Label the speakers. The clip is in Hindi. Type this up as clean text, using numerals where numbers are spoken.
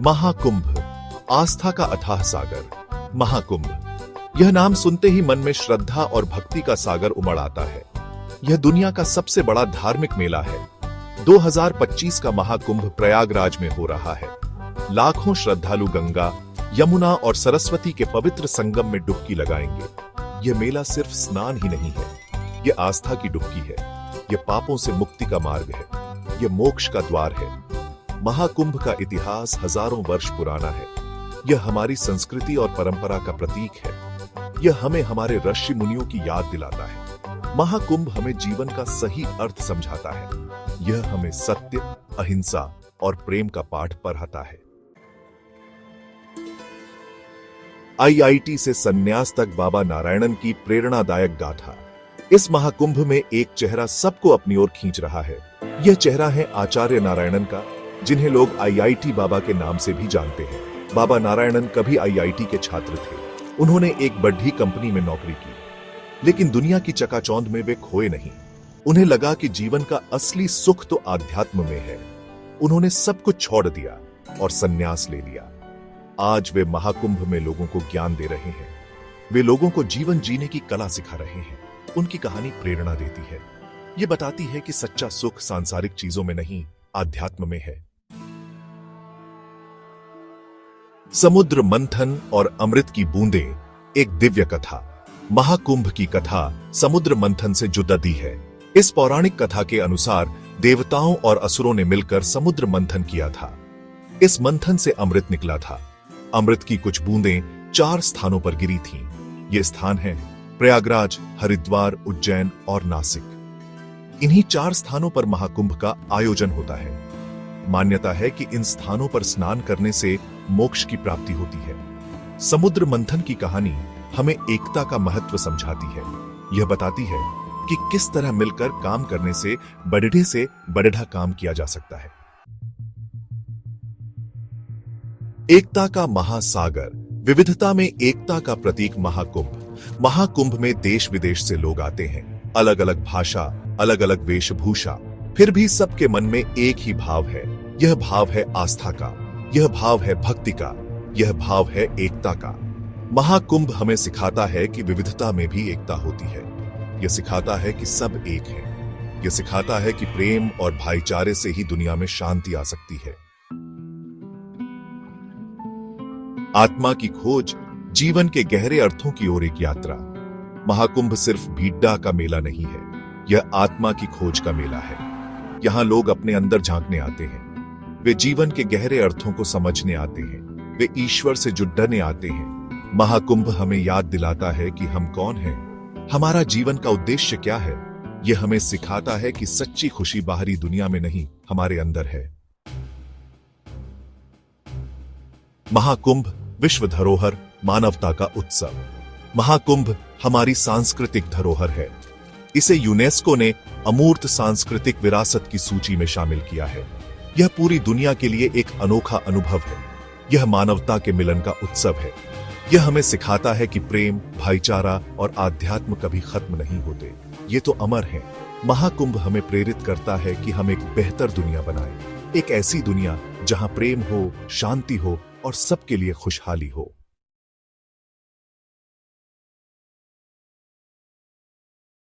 Speaker 1: महाकुंभ, आस्था का अथाह सागर। महाकुंभ, यह नाम सुनते ही मन में श्रद्धा और भक्ति का सागर उमड़ आता है। यह दुनिया का सबसे बड़ा धार्मिक मेला है। 2025 का महाकुंभ प्रयागराज में हो रहा है। लाखों श्रद्धालु गंगा, यमुना और सरस्वती के पवित्र संगम में डुबकी लगाएंगे। यह मेला सिर्फ स्नान ही नहीं है, यह आस्था की डुबकी है। यह पापों से मुक्ति का मार्ग है, यह मोक्ष का द्वार है। महाकुंभ का इतिहास हजारों वर्ष पुराना है। यह हमारी संस्कृति और परंपरा का प्रतीक है। यह हमें हमारे ऋषि मुनियों की याद दिलाता है। महाकुंभ हमें जीवन का सही अर्थ समझाता है। यह हमें सत्य, अहिंसा और प्रेम का पाठ पढ़ाता है। आईआईटी से संन्यास तक बाबा नारायणन की प्रेरणादायक गाथा। इस महाकुंभ में एक चेहरा सबको अपनी ओर खींच रहा है। यह चेहरा है आचार्य नारायणन का, जिन्हें लोग आईआईटी बाबा के नाम से भी जानते हैं। बाबा नारायणन कभी आईआईटी के छात्र थे। उन्होंने एक बड़ी कंपनी में नौकरी की, लेकिन दुनिया की चकाचौंध में वे खोए नहीं। उन्हें लगा कि जीवन का असली सुख तो आध्यात्म में है। उन्होंने सब कुछ छोड़ दिया और संन्यास ले लिया। आज वे महाकुंभ में लोगों को ज्ञान दे रहे हैं। वे लोगों को जीवन जीने की कला सिखा रहे हैं। उनकी कहानी प्रेरणा देती है। ये बताती है कि सच्चा सुख सांसारिक चीजों में नहीं, आध्यात्म में है। समुद्र मंथन और अमृत की बूंदें, एक दिव्य कथा। महाकुंभ की कथा समुद्र मंथन से जुड़ी है। इस पौराणिक कथा के अनुसार देवताओं और असुरों ने मिलकर समुद्र मंथन किया था। इस मंथन से अमृत निकला था। अमृत की कुछ बूंदें 4 स्थानों पर गिरी थीं। ये स्थान हैं प्रयागराज, हरिद्वार, उज्जैन और नासिक। इन्हीं 4 स्थानों पर महाकुंभ का आयोजन होता है। मान्यता है कि इन स्थानों पर स्नान करने से मोक्ष की प्राप्ति होती है। समुद्र मंथन की कहानी हमें एकता का महत्व समझाती है। यह बताती है कि किस तरह मिलकर काम करने से बड़े काम किया जा सकता है। एकता का महासागर, विविधता में एकता का प्रतीक महाकुंभ। महाकुंभ में देश विदेश से लोग आते हैं। अलग अलग भाषा, अलग अलग वेशभूषा, फिर भी सबके मन में एक ही भाव है। यह भाव है आस्था का, यह भाव है भक्ति का, यह भाव है एकता का। महाकुंभ हमें सिखाता है कि विविधता में भी एकता होती है। यह सिखाता है कि सब एक है। यह सिखाता है कि प्रेम और भाईचारे से ही दुनिया में शांति आ सकती है। आत्मा की खोज, जीवन के गहरे अर्थों की ओर एक यात्रा। महाकुंभ सिर्फ भीड़ का मेला नहीं है, यह आत्मा की खोज का मेला है। यहां लोग अपने अंदर झांकने आते हैं। वे जीवन के गहरे अर्थों को समझने आते हैं। वे ईश्वर से जुड़ने आते हैं। महाकुंभ हमें याद दिलाता है कि हम कौन हैं, हमारा जीवन का उद्देश्य क्या है। यह हमें सिखाता है कि सच्ची खुशी बाहरी दुनिया में नहीं, हमारे अंदर है। महाकुंभ विश्व धरोहर, मानवता का उत्सव। महाकुंभ हमारी सांस्कृतिक धरोहर है। इसे यूनेस्को ने अमूर्त सांस्कृतिक विरासत की सूची में शामिल किया है। यह पूरी दुनिया के लिए एक अनोखा अनुभव है। यह मानवता के मिलन का उत्सव है। यह हमें सिखाता है कि प्रेम, भाईचारा और आध्यात्म कभी खत्म नहीं होते, ये तो अमर हैं। महाकुंभ हमें प्रेरित करता है कि हम एक बेहतर दुनिया बनाएं, एक ऐसी दुनिया जहां प्रेम हो, शांति हो और सबके लिए खुशहाली हो।